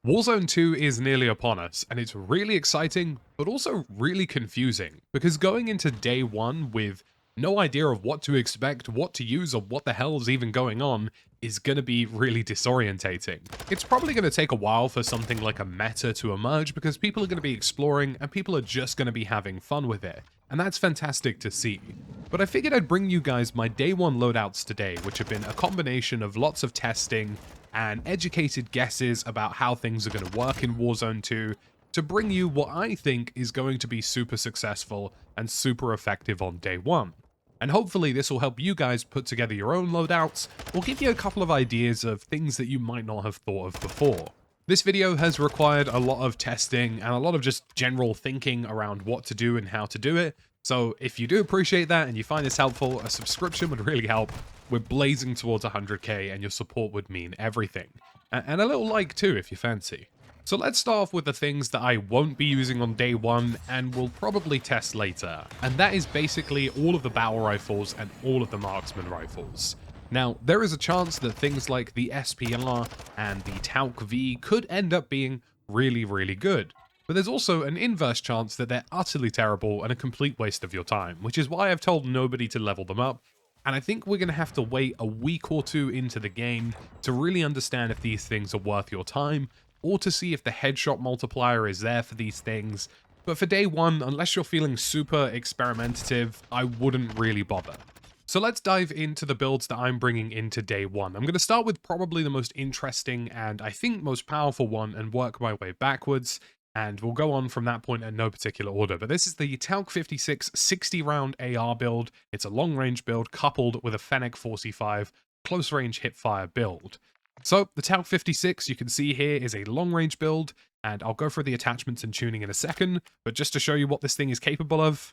Warzone 2 is nearly upon us, and it's really exciting, but also really confusing, because going into day one with no idea of what to expect, what to use, or what the hell is even going on is going to be really disorientating. It's probably going to take a while for something like a meta to emerge, because people are going to be exploring, and people are just going to be having fun with it, and that's fantastic to see. But I figured I'd bring you guys my day one loadouts today, which have been a combination of lots of testing, and educated guesses about how things are going to work in Warzone 2 to bring you what I think is going to be super successful and super effective on day one. And hopefully this will help you guys put together your own loadouts, or give you a couple of ideas of things that you might not have thought of before. This video has required a lot of testing and a lot of just general thinking around what to do and how to do it, so if you do appreciate that and you find this helpful, a subscription would really help. We're blazing towards 100k and your support would mean everything. And a little like too if you fancy. So let's start off with the things that I won't be using on day one and will probably test later. And that is basically all of the battle rifles and all of the marksman rifles. Now, there is a chance that things like the SPR and the Tauk V could end up being really, really good. But there's also an inverse chance that they're utterly terrible and a complete waste of your time, which is why I've told nobody to level them up. And I think we're going to have to wait a week or two into the game to really understand if these things are worth your time, or to see if the headshot multiplier is there for these things. But for day one, unless you're feeling super experimentative, I wouldn't really bother. So let's dive into the builds that I'm bringing into day one. I'm going to start with probably the most interesting and I think most powerful one and work my way backwards. And we'll go on from that point in no particular order. But this is the Tauk 56 60-round AR build. It's a long-range build coupled with a FENNEC 45 close-range hipfire build. So the Tauk 56, you can see here, is a long-range build, and I'll go through the attachments and tuning in a second, but just to show you what this thing is capable of.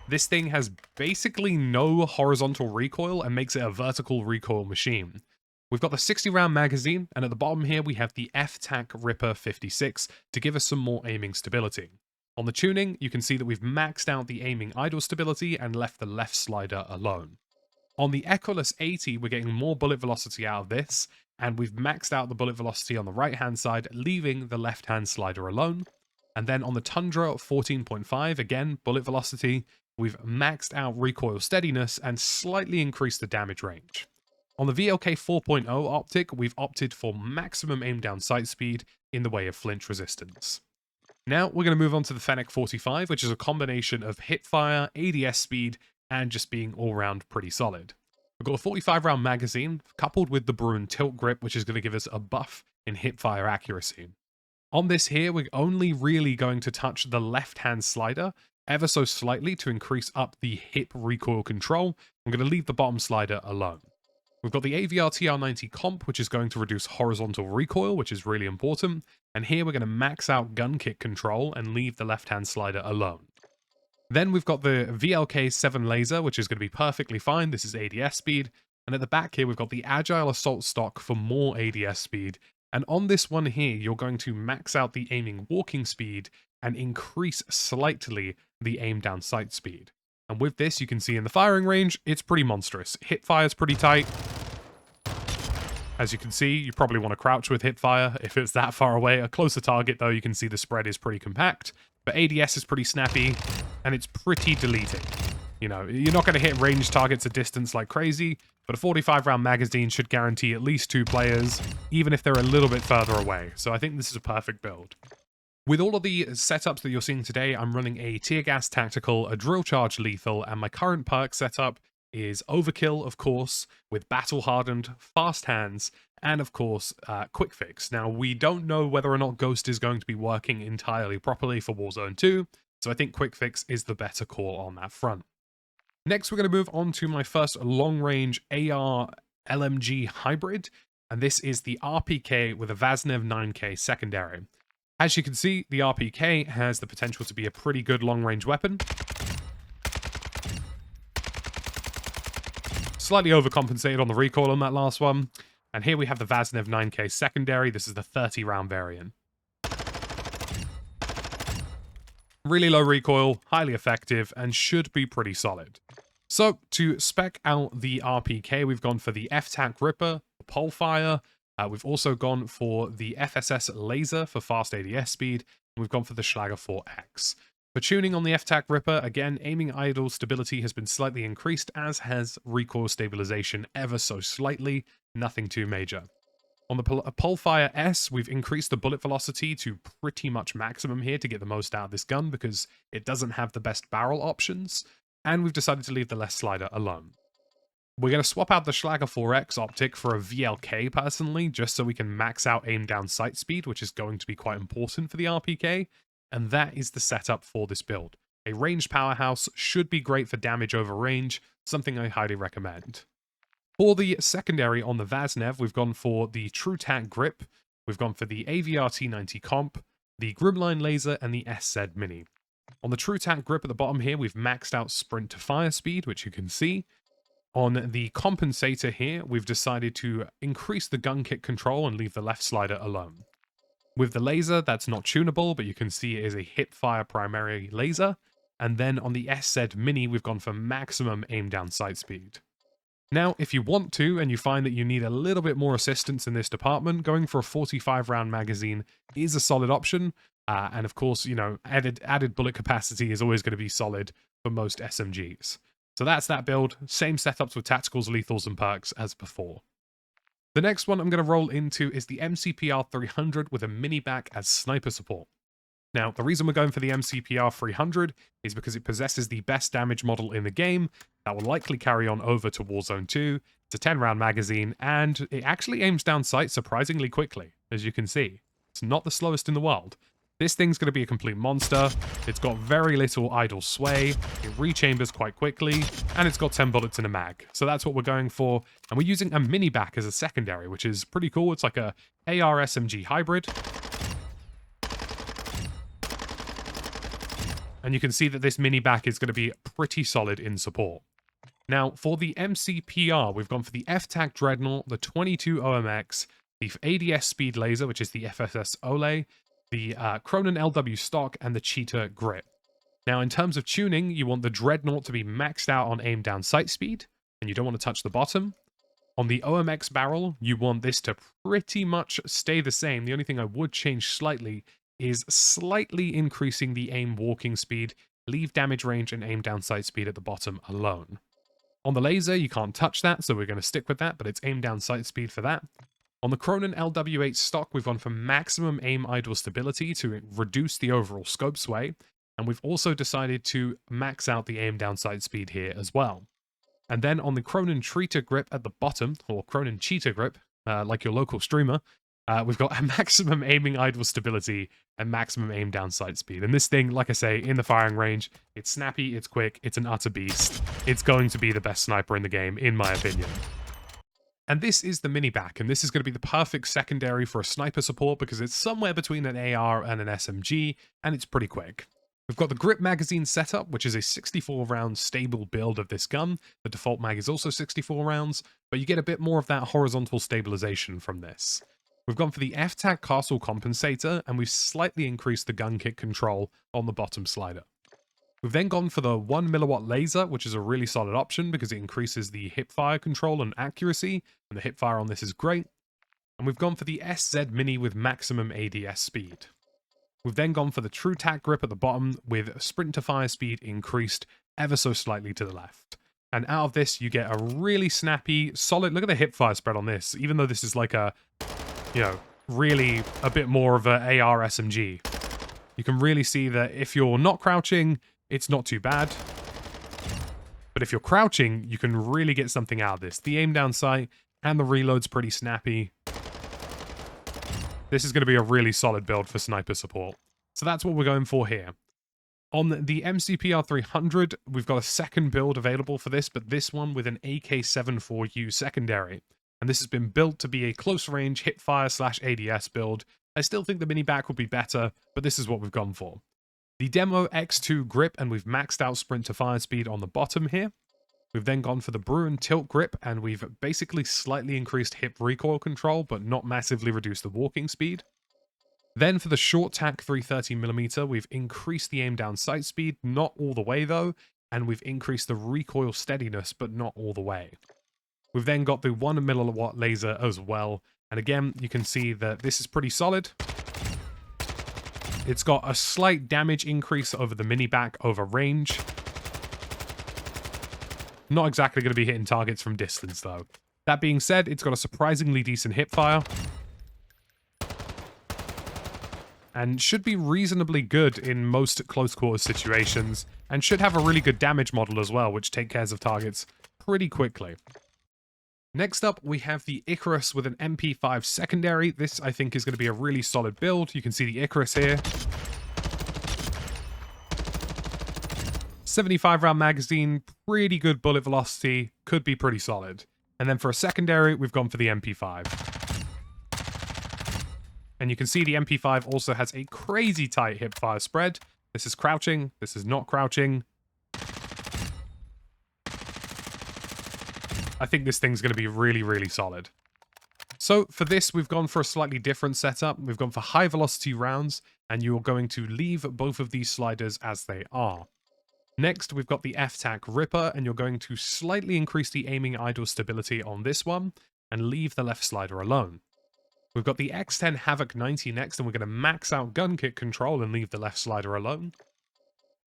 This thing has basically no horizontal recoil and makes it a vertical recoil machine. We've got the 60-round magazine, and at the bottom here we have the FTAC Ripper 56 to give us some more aiming stability. On the tuning, you can see that we've maxed out the aiming idle stability and left the left slider alone. On the Echoless 80, we're getting more bullet velocity out of this, and we've maxed out the bullet velocity on the right-hand side, leaving the left-hand slider alone. And then on the Tundra 14.5, again, bullet velocity, we've maxed out recoil steadiness and slightly increased the damage range. On the VLK 4.0 optic, we've opted for maximum aim down sight speed in the way of flinch resistance. Now we're going to move on to the FENNEC 45, which is a combination of hipfire, ADS speed, and just being all-round pretty solid. We've got a 45-round magazine, coupled with the Brune tilt grip, which is going to give us a buff in hipfire accuracy. On this here, we're only really going to touch the left-hand slider, ever so slightly to increase up the hip recoil control. I'm going to leave the bottom slider alone. We've got the AVR TR90 comp, which is going to reduce horizontal recoil, which is really important. And here we're going to max out gun kick control and leave the left-hand slider alone. Then we've got the VLK 7 laser, which is going to be perfectly fine. This is ADS speed. And at the back here, we've got the Agile Assault stock for more ADS speed. And on this one here, you're going to max out the aiming walking speed and increase slightly the aim down sight speed. And with this, you can see in the firing range, it's pretty monstrous. Hipfire is pretty tight. As you can see, you probably want to crouch with hipfire if it's that far away. A closer target, though, you can see the spread is pretty compact. But ADS is pretty snappy, and it's pretty deleting. You know, you're not going to hit range targets at distance like crazy, but a 45-round magazine should guarantee at least 2 players, even if they're a little bit further away. So I think this is a perfect build. With all of the setups that you're seeing today, I'm running a Tear Gas Tactical, a Drill Charge Lethal, and my current perk setup is Overkill, of course, with Battle Hardened, Fast Hands, and of course, Quick Fix. Now, we don't know whether or not Ghost is going to be working entirely properly for Warzone 2, so I think Quick Fix is the better call on that front. Next, we're going to move on to my first long-range AR LMG hybrid, and this is the RPK with a Vaznev 9K secondary. As you can see, the RPK has the potential to be a pretty good long-range weapon. Slightly overcompensated on the recoil on that last one. And here we have the Vaznev 9K secondary. This is the 30-round variant. Really low recoil, highly effective, and should be pretty solid. So, to spec out the RPK, we've gone for the FTAC Ripper, pole fire. We've also gone for the FSS laser for fast ADS speed. And we've gone for the Schlager 4X. For tuning on the FTAC Ripper, again, aiming idle stability has been slightly increased, as has recoil stabilization ever so slightly, nothing too major. On the Polefire S, we've increased the bullet velocity to pretty much maximum here to get the most out of this gun because it doesn't have the best barrel options, and we've decided to leave the left slider alone. We're going to swap out the Schlager 4X optic for a VLK personally, just so we can max out aim down sight speed, which is going to be quite important for the RPK, and that is the setup for this build. A ranged powerhouse should be great for damage over range, something I highly recommend. For the secondary on the Vaznev, we've gone for the TrueTac grip, we've gone for the AVR T90 comp, the Grimline laser, and the SZ Mini. On the TrueTac grip at the bottom here, we've maxed out sprint to fire speed, which you can see. On the compensator here, we've decided to increase the gun kick control and leave the left slider alone. With the laser, that's not tunable, but you can see it is a hip-fire primary laser. And then on the SZ Mini, we've gone for maximum aim down sight speed. Now, if you want to, and you find that you need a little bit more assistance in this department, going for a 45-round magazine is a solid option. And of course, you know, added bullet capacity is always going to be solid for most SMGs. So that's that build. Same setups with tacticals, lethals, and perks as before. The next one I'm going to roll into is the MCPR 300 with a Minibak as sniper support. Now, the reason we're going for the MCPR 300 is because it possesses the best damage model in the game that will likely carry on over to Warzone 2. It's a 10-round magazine, and it actually aims down sight surprisingly quickly, as you can see. It's not the slowest in the world. This thing's going to be a complete monster. It's got very little idle sway, it rechambers quite quickly, and it's got 10 bullets in a mag. So that's what we're going for, and we're using a Minibak as a secondary, which is pretty cool. It's like a AR SMG hybrid. And you can see that this Minibak is going to be pretty solid in support. Now, for the MCPR, we've gone for the FTAC Dreadnought, the 22 OMX, the ADS Speed Laser, which is the FSS Ole, the Cronin LW stock, and the Cheetah grip. Now, in terms of tuning, you want the Dreadnought to be maxed out on aim down sight speed, and you don't want to touch the bottom. On the OMX barrel, you want this to pretty much stay the same. The only thing I would change slightly is slightly increasing the aim walking speed, leave damage range and aim down sight speed at the bottom alone. On the laser, you can't touch that, so we're going to stick with that, but it's aim down sight speed for that. On the Cronin LW8 stock, we've gone for maximum aim idle stability to reduce the overall scope sway, and we've also decided to max out the aim down sight speed here as well. And then on the Cronin Cheetah grip at the bottom, or Cronin Cheetah grip, like your local streamer, we've got a maximum aiming idle stability and maximum aim down sight speed. And this thing, like I say, in the firing range, it's snappy, it's quick, it's an utter beast. It's going to be the best sniper in the game, in my opinion. And this is the Minibak, and this is going to be the perfect secondary for a sniper support because it's somewhere between an AR and an SMG, and it's pretty quick. We've got the grip magazine setup, which is a 64-round stable build of this gun. The default mag is also 64 rounds, but you get a bit more of that horizontal stabilization from this. We've gone for the FTAC Castle Compensator, and we've slightly increased the gun kick control on the bottom slider. We've then gone for the 1 milliwatt laser, which is a really solid option because it increases the hipfire control and accuracy, and the hipfire on this is great. And we've gone for the SZ Mini with maximum ADS speed. We've then gone for the TrueTac grip at the bottom with sprint to fire speed increased ever so slightly to the left. And out of this, you get a really snappy, solid, look at the hipfire spread on this, even though this is like a, you know, really a bit more of a AR SMG. You can really see that if you're not crouching, it's not too bad. But if you're crouching, you can really get something out of this. The aim down sight and the reload's pretty snappy. This is going to be a really solid build for sniper support. So that's what we're going for here. On the MCPR 300, we've got a second build available for this, but this one with an AK-74U secondary. And this has been built to be a close-range hipfire/ADS build. I still think the Minibak would be better, but this is what we've gone for. The Demo X2 grip, and we've maxed out sprint to fire speed on the bottom here. We've then gone for the Bruin tilt grip, and we've basically slightly increased hip recoil control, but not massively reduced the walking speed. Then for the short tack 330mm, we've increased the aim down sight speed, not all the way though, and we've increased the recoil steadiness, but not all the way. We've then got the 1 milliwatt laser as well. And again, you can see that this is pretty solid. It's got a slight damage increase over the Minibak over range. Not exactly going to be hitting targets from distance, though. That being said, it's got a surprisingly decent hipfire. And should be reasonably good in most close quarters situations. And should have a really good damage model as well, which takes care of targets pretty quickly. Next up, we have the Icarus with an MP5 secondary. This, I think, is going to be a really solid build. You can see the Icarus here. 75 round magazine, pretty good bullet velocity, could be pretty solid. And then for a secondary, we've gone for the MP5. And you can see the MP5 also has a crazy tight hipfire spread. This is crouching, this is not crouching. I think this thing's going to be really, really solid. So for this, we've gone for a slightly different setup. We've gone for high velocity rounds, and you're going to leave both of these sliders as they are. Next, we've got the FTAC Ripper, and you're going to slightly increase the aiming idle stability on this one, and leave the left slider alone. We've got the X10 Havoc 90 next, and we're going to max out gun kit control and leave the left slider alone.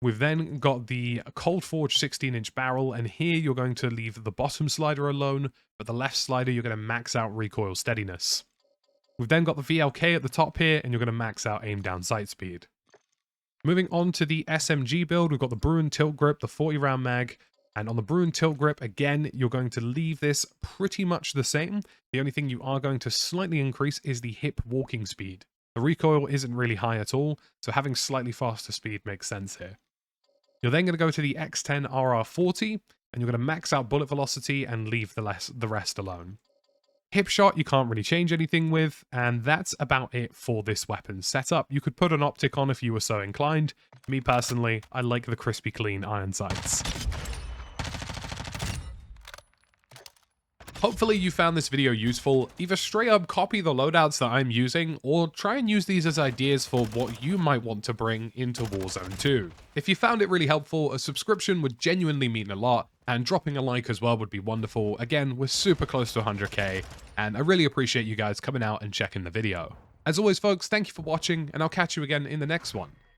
We've then got the Cold Forge 16-inch barrel, and here you're going to leave the bottom slider alone, but the left slider you're going to max out recoil steadiness. We've then got the VLK at the top here, and you're going to max out aim down sight speed. Moving on to the SMG build, we've got the Bruin Tilt Grip, the 40-round mag, and on the Bruin Tilt Grip, again, you're going to leave this pretty much the same. The only thing you are going to slightly increase is the hip walking speed. The recoil isn't really high at all, so having slightly faster speed makes sense here. You're then going to go to the X10 RR40, and you're going to max out bullet velocity and leave the rest alone. Hip shot, you can't really change anything with, and that's about it for this weapon setup. You could put an optic on if you were so inclined. Me personally, I like the crispy clean iron sights. Hopefully you found this video useful. Either straight up copy the loadouts that I'm using, or try and use these as ideas for what you might want to bring into Warzone 2. If you found it really helpful, a subscription would genuinely mean a lot, and dropping a like as well would be wonderful. Again, we're super close to 100k, and I really appreciate you guys coming out and checking the video. As always folks, thank you for watching, and I'll catch you again in the next one.